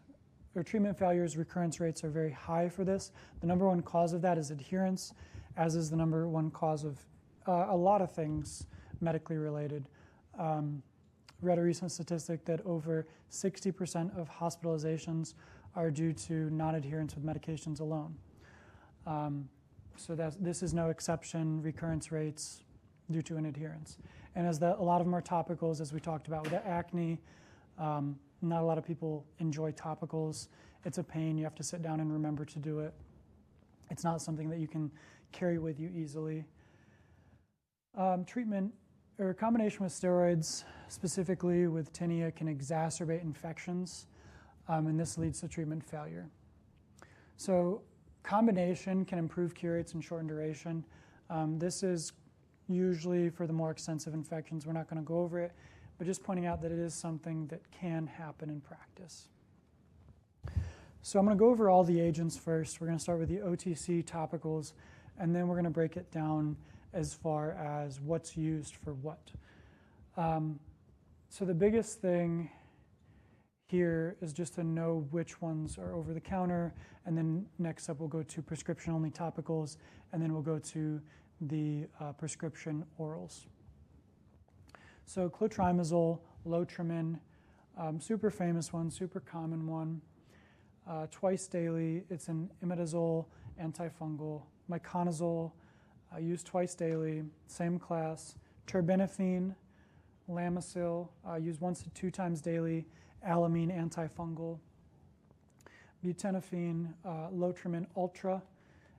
Speaker 1: or treatment failures, recurrence rates are very high for this. The number one cause of that is adherence, as is the number one cause of a lot of things medically related. Read a recent statistic that over 60% of hospitalizations are due to non-adherence with medications alone. So this is no exception, recurrence rates due to inadherence. And as a lot of them are topicals, as we talked about with the acne, not a lot of people enjoy topicals. It's a pain. You have to sit down and remember to do it. It's not something that you can carry with you easily. Treatment or combination with steroids, specifically with tinea, can exacerbate infections, and this leads to treatment failure. So combination can improve cure rates and shorten duration. This is usually for the more extensive infections. We're not going to go over it, but just pointing out that it is something that can happen in practice. So I'm going to go over all the agents first. We're going to start with the OTC topicals, and then we're going to break it down as far as what's used for what. So the biggest thing here is just to know which ones are over the counter, and then next up we'll go to prescription-only topicals, and then we'll go to the prescription orals. So clotrimazole, Ltone, super famous one, super common one. Twice daily, it's an imidazole antifungal. Miconazole, used twice daily, same class. Terbinafine, Lamisil, used 1 to 2 times daily, alamine antifungal. Butenofine, Ltone Ultra,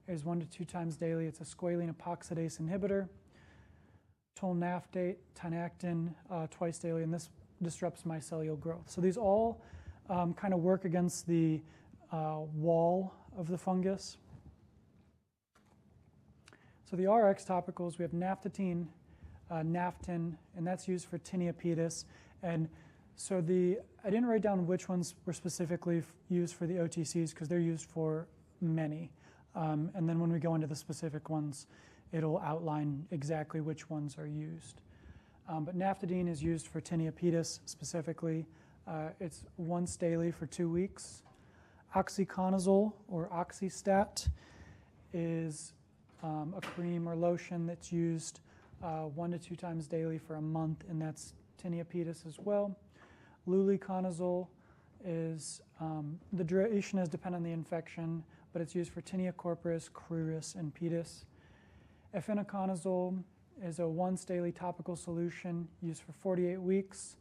Speaker 1: is 1 to 2 times daily. It's a squalene epoxidase inhibitor. Tolnaftate, tinactin, twice daily, and this disrupts mycelial growth. So these all kind of work against the wall of the fungus. So the RX topicals, we have naphthalene, Naftin, and that's used for tinea pedis. And so I didn't write down which ones were specifically used for the OTCs because they're used for many. And then when we go into the specific ones, it'll outline exactly which ones are used. But naphthalene is used for tinea pedis specifically. It's once daily for 2 weeks. Oxyconazole or Oxystat is a cream or lotion that's used 1 to 2 times daily for a month, and that's tinea pedis as well. Luliconazole is, the duration is dependent on the infection, but it's used for tinea corporis, cruris, and pedis. Efinaconazole is a once daily topical solution used for 48 weeks.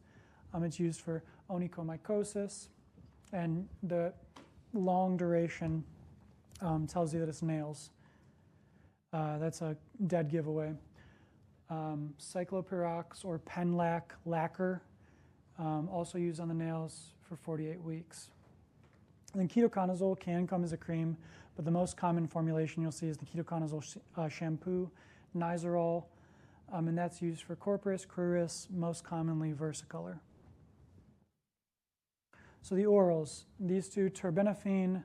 Speaker 1: It's used for onychomycosis, and the long duration tells you that it's nails. That's a dead giveaway. Cyclopirox or Penlac lacquer, also used on the nails for 48 weeks. And then ketoconazole can come as a cream, but the most common formulation you'll see is the ketoconazole shampoo, Nizoral, and that's used for corporis, cruris, most commonly versicolor. So the orals, these two, terbinafine,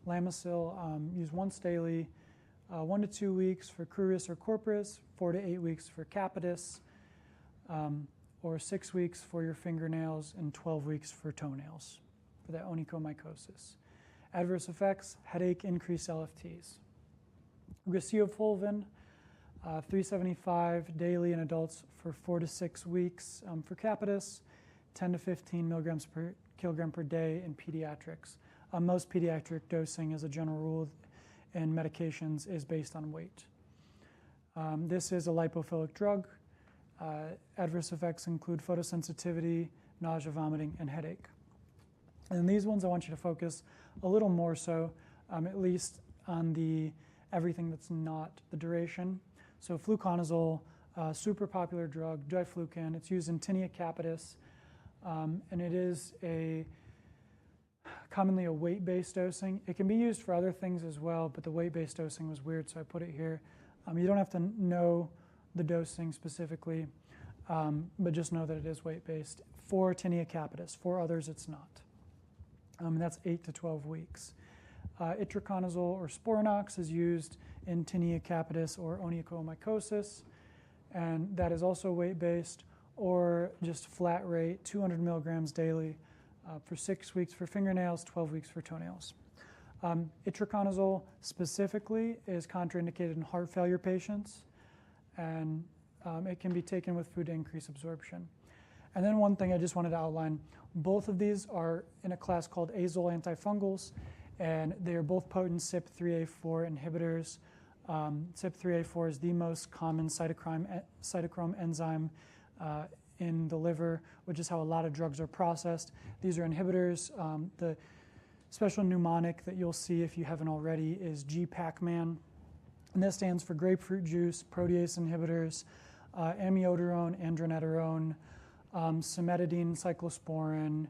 Speaker 1: Lamisil, used once daily, 1 to 2 weeks for cruris or corporis, 4 to 8 weeks for capitis, or 6 weeks for your fingernails and 12 weeks for toenails for that onychomycosis. Adverse effects, headache, increased LFTs. Griseofulvin, 375 daily in adults for 4 to 6 weeks for capitis, 10 to 15 milligrams per kilogram per day in pediatrics. Most pediatric dosing, as a general rule, in medications is based on weight. This is a lipophilic drug. Adverse effects include photosensitivity, nausea, vomiting, and headache. And these ones I want you to focus a little more so, at least on everything that's not the duration. So fluconazole, super popular drug, diflucan. It's used in tinea capitis, and it is commonly a weight-based dosing. It can be used for other things as well, but the weight-based dosing was weird, so I put it here. You don't have to know the dosing specifically, but just know that it is weight-based for tinea capitis. For others, it's not. That's 8 to 12 weeks. Itraconazole or Sporanox is used in tinea capitis or onychomycosis, and that is also weight-based or just flat rate, 200 milligrams daily for 6 weeks for fingernails, 12 weeks for toenails. Itraconazole specifically is contraindicated in heart failure patients, and it can be taken with food to increase absorption. And then one thing I just wanted to outline, both of these are in a class called azole antifungals, and they are both potent CYP3A4 inhibitors. CYP3A4 is the most common cytochrome enzyme in the liver, which is how a lot of drugs are processed. These are inhibitors. The special mnemonic that you'll see if you haven't already is GPAC-MAN, and that stands for grapefruit juice, protease inhibitors, amiodarone, andronedarone, cimetidine, cyclosporin,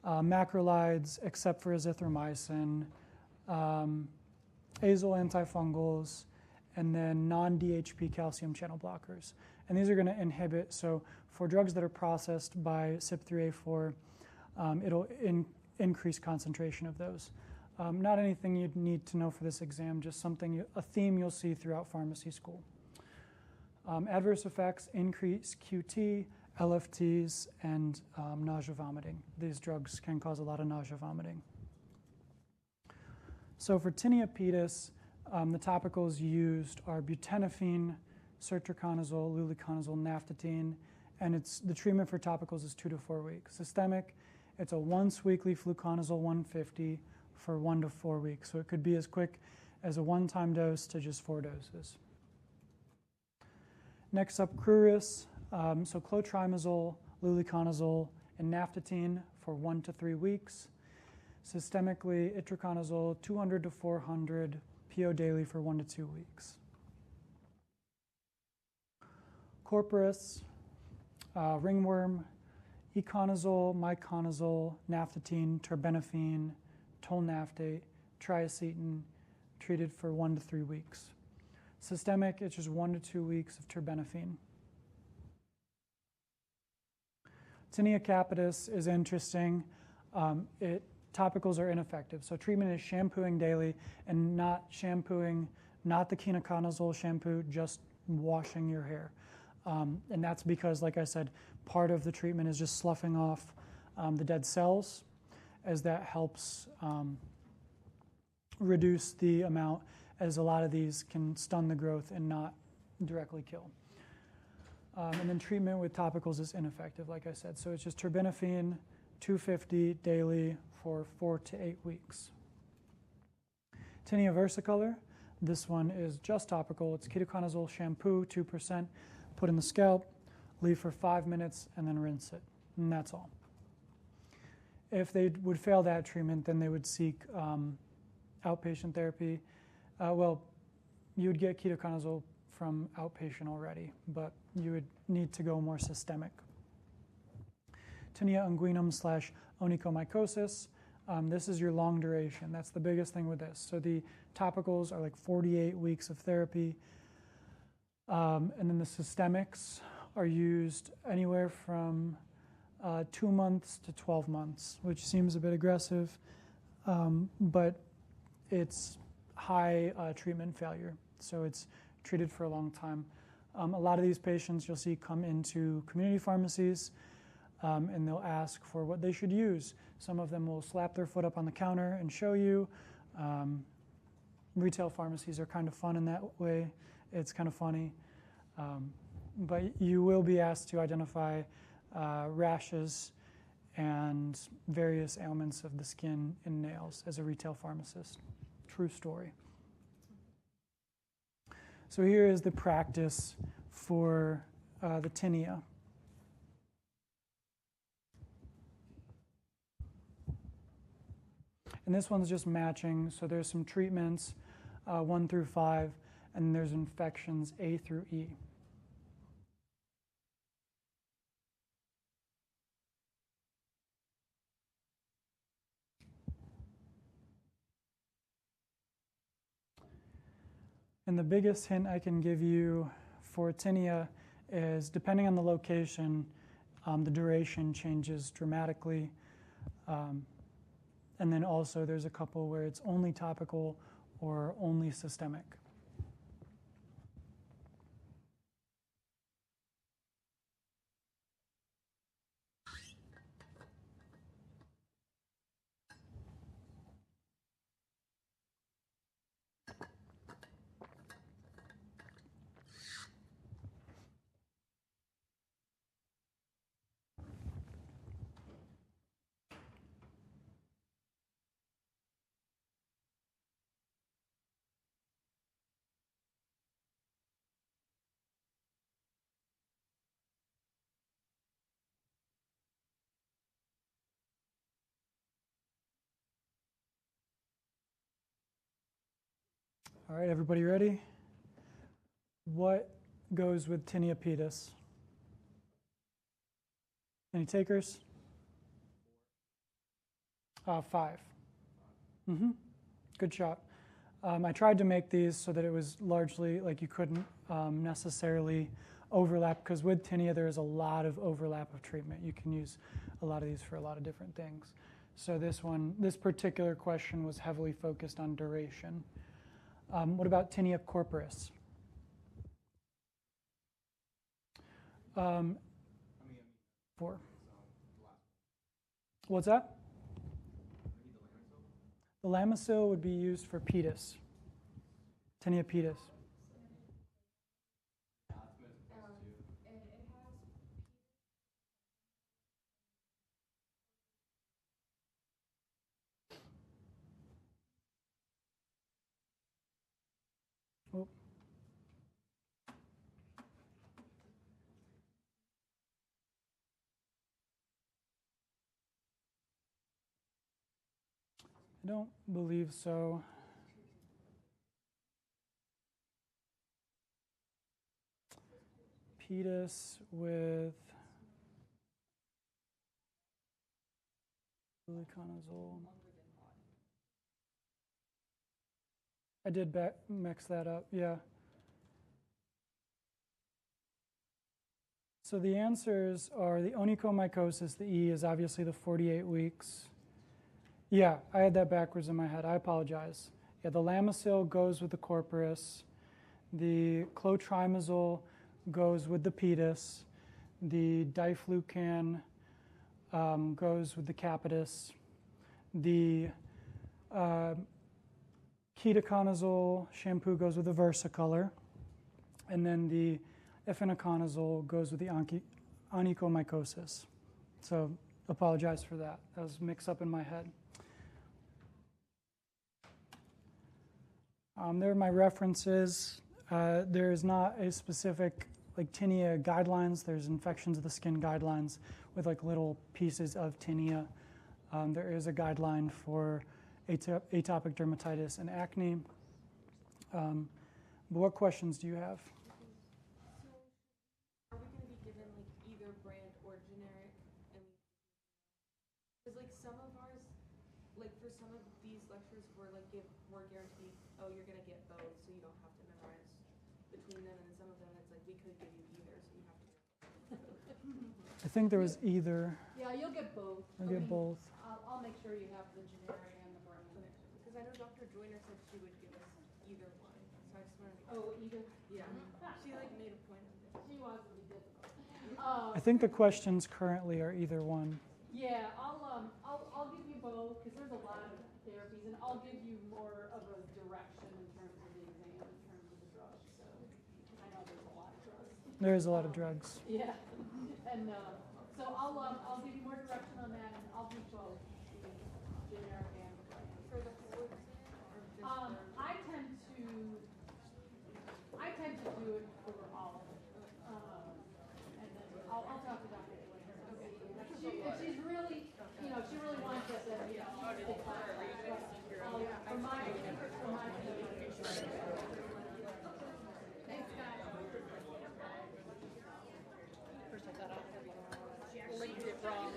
Speaker 1: macrolides, except for azithromycin, azole antifungals, and then non-DHP calcium channel blockers. And these are going to inhibit, so for drugs that are processed by CYP3A4, it'll increase concentration of those. Not anything you'd need to know for this exam, just a theme you'll see throughout pharmacy school. Adverse effects, increase QT, LFTs, and nausea vomiting. These drugs can cause a lot of nausea vomiting. So for tinea pedis, the topicals used are butenofine, sertraconazole, luliconazole, naftatine, and the treatment for topicals is 2 to 4 weeks. Systemic, it's a once weekly fluconazole 150 for 1 to 4 weeks. So it could be as quick as a one-time dose to just 4 doses. Next up, Cruris, so clotrimazole, luliconazole, and naftatine for 1 to 3 weeks. Systemically, itraconazole 200 to 400 PO daily for 1 to 2 weeks. Corporus, ringworm, econazole, miconazole, naftatine, terbinafine, tolnaftate, triacetin, treated for 1 to 3 weeks. Systemic, it's just 1 to 2 weeks of terbinafine. Tinea capitis is interesting. Topicals are ineffective. So treatment is shampooing daily and not the ketoconazole shampoo, just washing your hair. And that's because, like I said, part of the treatment is just sloughing off the dead cells, as that helps reduce the amount, as a lot of these can stun the growth and not directly kill. And then treatment with topicals is ineffective, like I said. So it's just terbinafine, 250 daily for 4 to 8 weeks. Tinea versicolor, this one is just topical. It's ketoconazole shampoo, 2%, put in the scalp, leave for 5 minutes, and then rinse it. And that's all. If they would fail that treatment, then they would seek outpatient therapy. You would get ketoconazole from outpatient already, but you would need to go more systemic. Tinea unguinum / onychomycosis. This is your long duration. That's the biggest thing with this. So the topicals are like 48 weeks of therapy. And then the systemics are used anywhere from 2 months to 12 months, which seems a bit aggressive, but it's high treatment failure. So it's treated for a long time. A lot of these patients you'll see come into community pharmacies, and they'll ask for what they should use. Some of them will slap their foot up on the counter and show you. Retail pharmacies are kind of fun in that way. It's kind of funny. But you will be asked to identify rashes and various ailments of the skin and nails as a retail pharmacist. True story. So here is the practice for the tinea. And this one's just matching. So there's some treatments, 1 through 5, and there's infections A through E. And the biggest hint I can give you for tinea is, depending on the location, the duration changes dramatically. And then also there's a couple where it's only topical or only systemic. All right, everybody ready? What goes with tinea pedis? Any takers? 5. Good shot. I tried to make these so that it was largely like you couldn't necessarily overlap, because with tinea there is a lot of overlap of treatment. You can use a lot of these for a lot of different things. So this particular question was heavily focused on duration. What about tinea corporis? for. What's that? The Lamisil would be used for pedis, tinea pedis. Oh. I don't believe so. Pedis with fluconazole. I did mix that up, yeah. So the answers are the onychomycosis, the E is obviously the 48 weeks. Yeah, I had that backwards in my head. I apologize. Yeah, the Lamisil goes with the corporus. The clotrimazole goes with the pedis. The diflucan goes with the capitis. The ketoconazole shampoo goes with the versicolor. And then the efinaconazole goes with the onychomycosis. So apologize for that. That was mixed up in my head. There are my references. There is not a specific tinea guidelines. There's infections of the skin guidelines with little pieces of tinea. There is a guideline for atopic dermatitis and acne. But what questions do you have?
Speaker 2: Are we going to be given either brand or generic? Because some of ours, for some of these lectures, we're guaranteed, oh, you're going to get both, so you don't have to memorize between them. And then some of them, it's we could give you either, so you have to.
Speaker 1: I think there was either.
Speaker 3: Yeah, you'll get both.
Speaker 1: I'll get both.
Speaker 3: I'll make sure you have the generic and the brand.
Speaker 2: Because I know Dr. Joyner said she would give us either one, so I just wanted to.
Speaker 3: Oh, either?
Speaker 2: Yeah. She made a point of it.
Speaker 3: She wants to be difficult.
Speaker 1: I think the questions currently are either one.
Speaker 3: Yeah, I'll give you both because there's a lot of therapies, and I'll give you more of a direction in terms of the exam, in terms of the drugs. So I know there's a lot of drugs.
Speaker 1: There is a lot of drugs.
Speaker 3: Yeah, and so I'll give you more direction on that, and I'll do both, the generic and the brand.
Speaker 2: For the whole exam, or just
Speaker 3: I tend to do it for all of it. And then I'll talk to Dr. Joyner. Okay. If she's really, she really wants it, then, it's fine. For my Thanks, guys.
Speaker 4: First I thought I linked it wrong,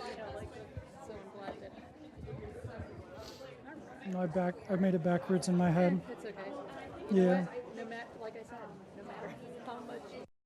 Speaker 4: so I'm glad that.
Speaker 1: I made it backwards in my head.
Speaker 4: It's okay.
Speaker 1: Yeah.
Speaker 4: No matter, like I said, no matter how much